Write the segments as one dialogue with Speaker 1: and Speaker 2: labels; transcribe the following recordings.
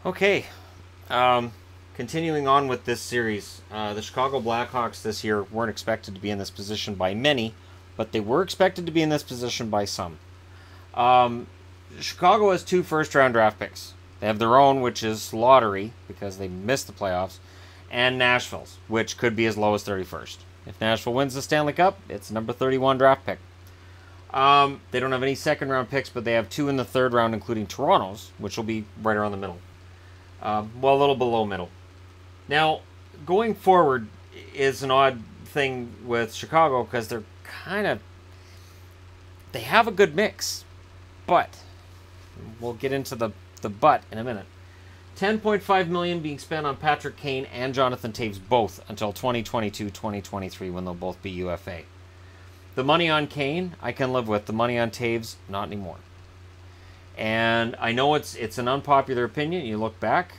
Speaker 1: Okay, continuing on with this series, the Chicago Blackhawks this year weren't expected to be in this position by many, but they were expected to be in this position by some. Chicago has 2 first-round draft picks. They have their own, which is lottery, because they missed the playoffs, and Nashville's, which could be as low as 31st. If Nashville wins the Stanley Cup, it's number 31 draft pick. They don't have any second-round picks, but they have 2 in the 3rd round, including Toronto's, which will be right around the middle. Well, a little below middle. Now, going forward is an odd thing with Chicago because they're they have a good mix, but we'll get into the but in a minute. $10.5 million being spent on Patrick Kane and Jonathan Toews both until 2022-2023 when they'll both be UFA. The money on Kane, I can live with. The money on Toews, not anymore. And I know it's an unpopular opinion. You look back,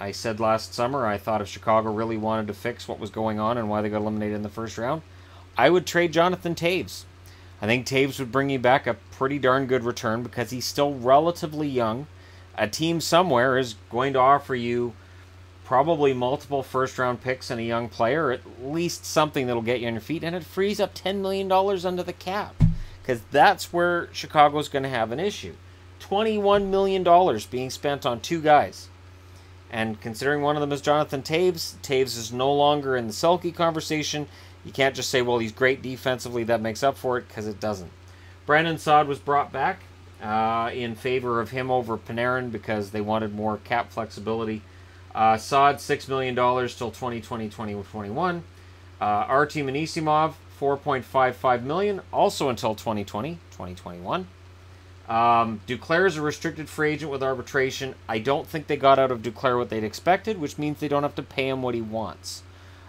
Speaker 1: I said last summer I thought if Chicago really wanted to fix what was going on and why they got eliminated in the first round, I would trade Jonathan Toews. I think Toews would bring you back a pretty darn good return because he's still relatively young. A team somewhere is going to offer you probably multiple first-round picks and a young player, at least something that'll get you on your feet, and it frees up $10 million under the cap because that's where Chicago's going to have an issue. $21 million being spent on 2 guys. And considering one of them is Jonathan Toews, Toews is no longer in the Selke conversation. You can't just say, well, he's great defensively, that makes up for it, because it doesn't. Brandon Saad was brought back in favor of him over Panarin because they wanted more cap flexibility. Saad, $6 million till 2020-2021. Artem Anisimov, $4.55 million, also until 2020-2021. Duclair is a restricted free agent with arbitration. I don't think they got out of Duclair what they'd expected, which means they don't have to pay him what he wants.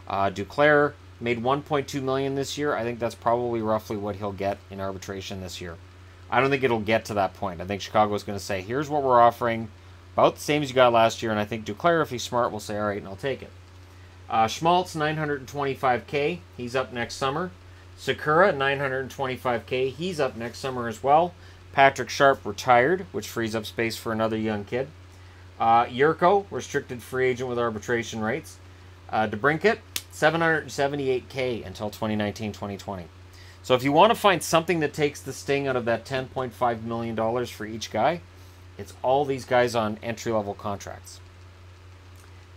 Speaker 1: Duclair made $1.2 million this year. I think that's probably roughly what he'll get in arbitration this year. I don't think it'll get to that point. I think Chicago's going to say, here's what we're offering, about the same as you got last year, and I think Duclair, if he's smart, will say, all right, and I'll take it. Schmaltz, $925K. He's up next summer. Sakura, $925K. He's up next summer as well. Patrick Sharp retired, which frees up space for another young kid. Yurko, restricted free agent with arbitration rights. DeBrincat, $778K until 2019-2020. So if you want to find something that takes the sting out of that $10.5 million for each guy, it's all these guys on entry-level contracts.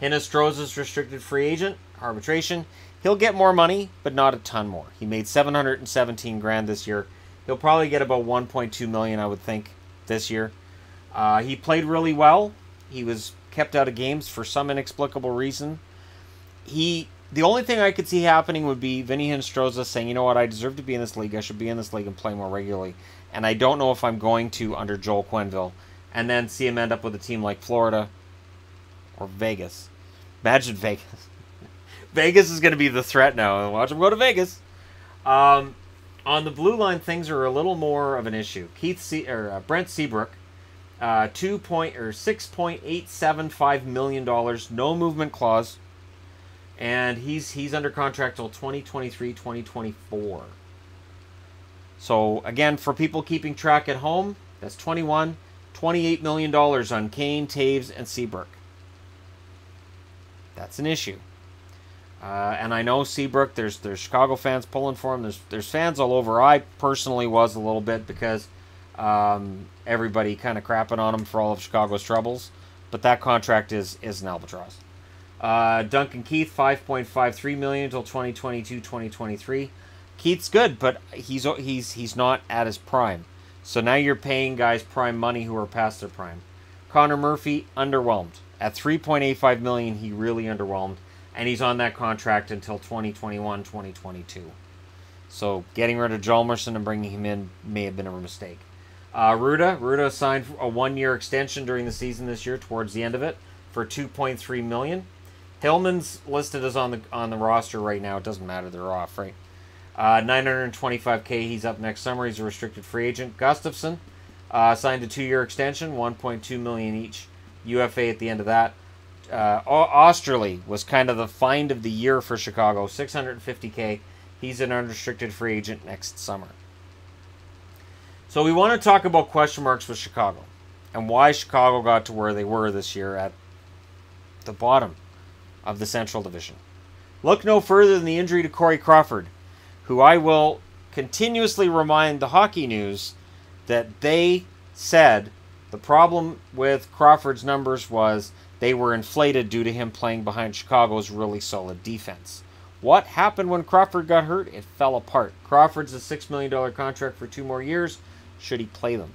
Speaker 1: Hinostroza's restricted free agent, arbitration. He'll get more money, but not a ton more. He made $717,000 this year. He'll probably get about $1.2 million, I would think, this year. He played really well. He was kept out of games for some inexplicable reason. The only thing I could see happening would be Vinny Hinostroza saying, you know what, I deserve to be in this league. I should be in this league and play more regularly. And I don't know if I'm going to under Joel Quenneville. And then see him end up with a team like Florida or Vegas. Imagine Vegas. Vegas is going to be the threat now. Watch him go to Vegas. On the blue line, things are a little more of an issue. Brent Seabrook, $6.875 million, no movement clause, and he's under contract till 2023-2024. So again, for people keeping track at home, that's $28 million on Kane, Toews, and Seabrook. That's an issue. And I know Seabrook, there's Chicago fans pulling for him. There's fans all over. I personally was a little bit because everybody kind of crapping on him for all of Chicago's troubles. But that contract is an albatross. Duncan Keith, $5.53 million until 2022-2023. Keith's good, but he's not at his prime. So now you're paying guys prime money who are past their prime. Connor Murphy, underwhelmed. At $3.85 million, he really underwhelmed. And he's on that contract until 2021-2022. So getting rid of Hjalmarsson and bringing him in may have been a mistake. Ruda signed a 1-year extension during the season this year, towards the end of it, for $2.3 million. Hillman's listed as on the roster right now. It doesn't matter, they're off, right? $925K, he's up next summer. He's a restricted free agent. Gustafsson signed a 2-year extension, $1.2 million each. UFA at the end of that. Osterley was kind of the find of the year for Chicago, $650K. He's an unrestricted free agent next summer. So we want to talk about question marks with Chicago and why Chicago got to where they were this year at the bottom of the Central Division. Look no further than the injury to Corey Crawford, who I will continuously remind the Hockey News that they said the problem with Crawford's numbers was they were inflated due to him playing behind Chicago's really solid defense. What happened when Crawford got hurt? It fell apart. Crawford's a $6 million contract for 2 more years. Should he play them?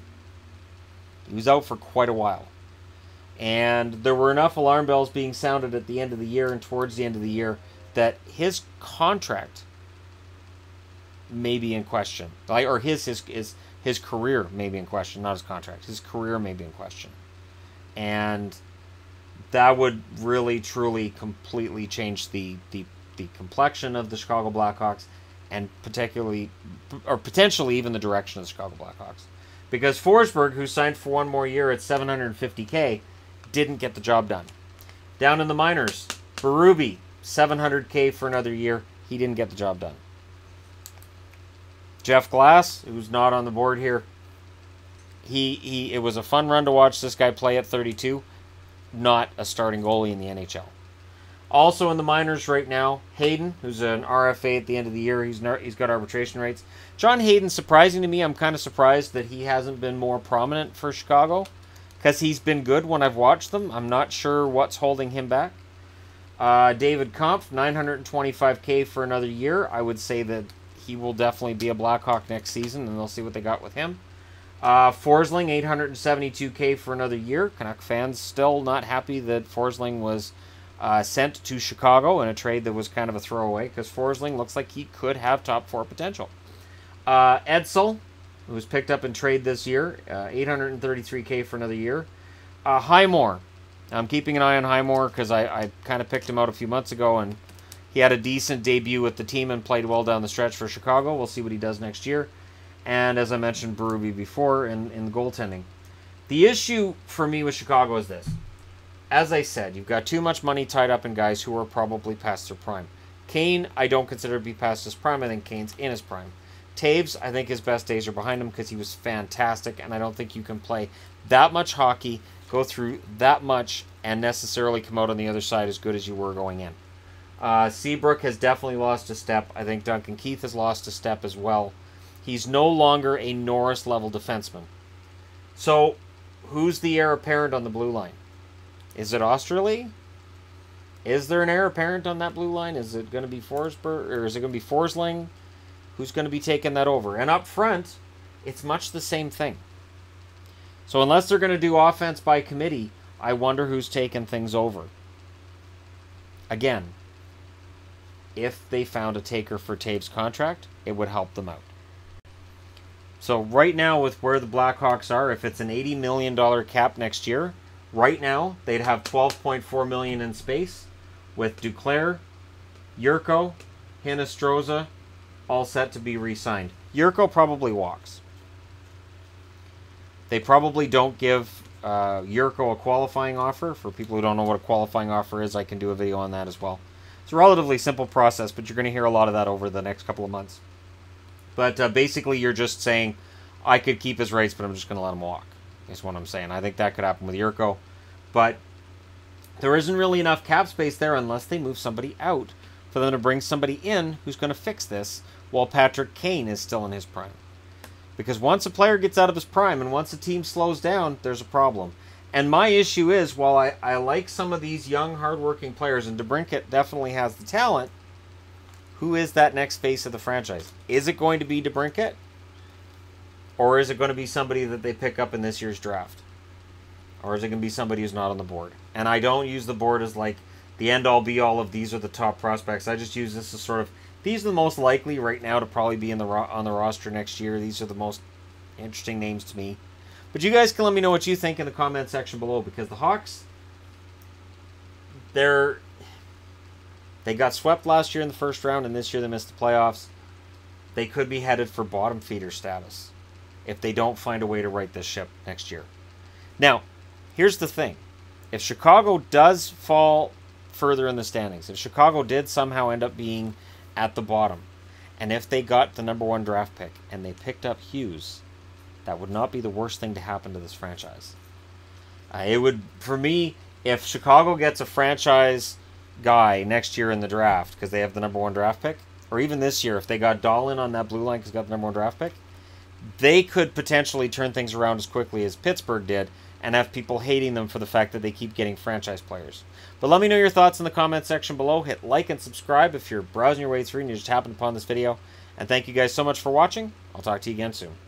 Speaker 1: He was out for quite a while. And there were enough alarm bells being sounded at the end of the year and towards the end of the year that his contract may be in question. Or his career may be in question, not his contract. His career may be in question. And that would really, truly, completely change the complexion of the Chicago Blackhawks and potentially even the direction of the Chicago Blackhawks. Because Forsberg, who signed for 1 more year at $750K, didn't get the job done. Down in the minors, Berube, $700K for another year. He didn't get the job done. Jeff Glass, who's not on the board here, it was a fun run to watch this guy play at 32. Not a starting goalie in the NHL. Also in the minors right now, Hayden, who's an RFA at the end of the year. He's got arbitration rights. John Hayden, surprising to me. I'm kind of surprised that he hasn't been more prominent for Chicago, because he's been good when I've watched them. I'm not sure what's holding him back. David Kampf, $925K for another year. I would say that he will definitely be a Blackhawk next season, and they'll see what they got with him. Forsling, $872K for another year. Canuck fans still not happy that Forsling was sent to Chicago in a trade that was kind of a throwaway, because Forsling looks like he could have top 4 potential. Edsel, who was picked up in trade this year, $833K for another year. Highmore, I'm keeping an eye on Highmore because I kind of picked him out a few months ago, and he had a decent debut with the team and played well down the stretch for Chicago. We'll see what he does next year. And as I mentioned, Berube before in the goaltending. The issue for me with Chicago is this. As I said, you've got too much money tied up in guys who are probably past their prime. Kane, I don't consider to be past his prime. I think Kane's in his prime. Taves, I think his best days are behind him because he was fantastic, and I don't think you can play that much hockey, go through that much, and necessarily come out on the other side as good as you were going in. Seabrook has definitely lost a step. I think Duncan Keith has lost a step as well. He's no longer a Norris-level defenseman. So, who's the heir apparent on the blue line? Is it Osterley? Is there an heir apparent on that blue line? Is it going to be Forsberg, or is it going to be Forsling? Who's going to be taking that over? And up front, it's much the same thing. So unless they're going to do offense by committee, I wonder who's taking things over. Again, if they found a taker for Taves' contract, it would help them out. So right now, with where the Blackhawks are, if it's an $80 million cap next year, right now they'd have $12.4 million in space, with Duclair, Yurko, Hinostroza, all set to be re-signed. Yurko probably walks. They probably don't give Yurko a qualifying offer. For people who don't know what a qualifying offer is, I can do a video on that as well. It's a relatively simple process, but you're going to hear a lot of that over the next couple of months. But basically, you're just saying, I could keep his rights, but I'm just going to let him walk, is what I'm saying. I think that could happen with Yurko. But there isn't really enough cap space there unless they move somebody out for them to bring somebody in who's going to fix this while Patrick Kane is still in his prime. Because once a player gets out of his prime and once a team slows down, there's a problem. And my issue is, while I like some of these young, hardworking players, and DeBrincat definitely has the talent, who is that next face of the franchise? Is it going to be DeBrincat? Or is it going to be somebody that they pick up in this year's draft? Or is it going to be somebody who's not on the board? And I don't use the board as like the end-all, be-all of these are the top prospects. I just use this as sort of, these are the most likely right now to probably be in on the roster next year. These are the most interesting names to me. But you guys can let me know what you think in the comment section below, because the Hawks, they got swept last year in the first round, and this year they missed the playoffs. They could be headed for bottom feeder status if they don't find a way to right this ship next year. Now, here's the thing. If Chicago does fall further in the standings, if Chicago did somehow end up being at the bottom, and if they got the #1 draft pick and they picked up Hughes, that would not be the worst thing to happen to this franchise. It would, for me, if Chicago gets a franchise guy next year in the draft because they have the #1 draft pick, or even this year if they got Dahlin on that blue line because he got the #1 draft pick, they could potentially turn things around as quickly as Pittsburgh did and have people hating them for the fact that they keep getting franchise players. But let me know your thoughts in the comment section below. Hit like and subscribe if you're browsing your way through and you just happened upon this video. And thank you guys so much for watching. I'll talk to you again soon.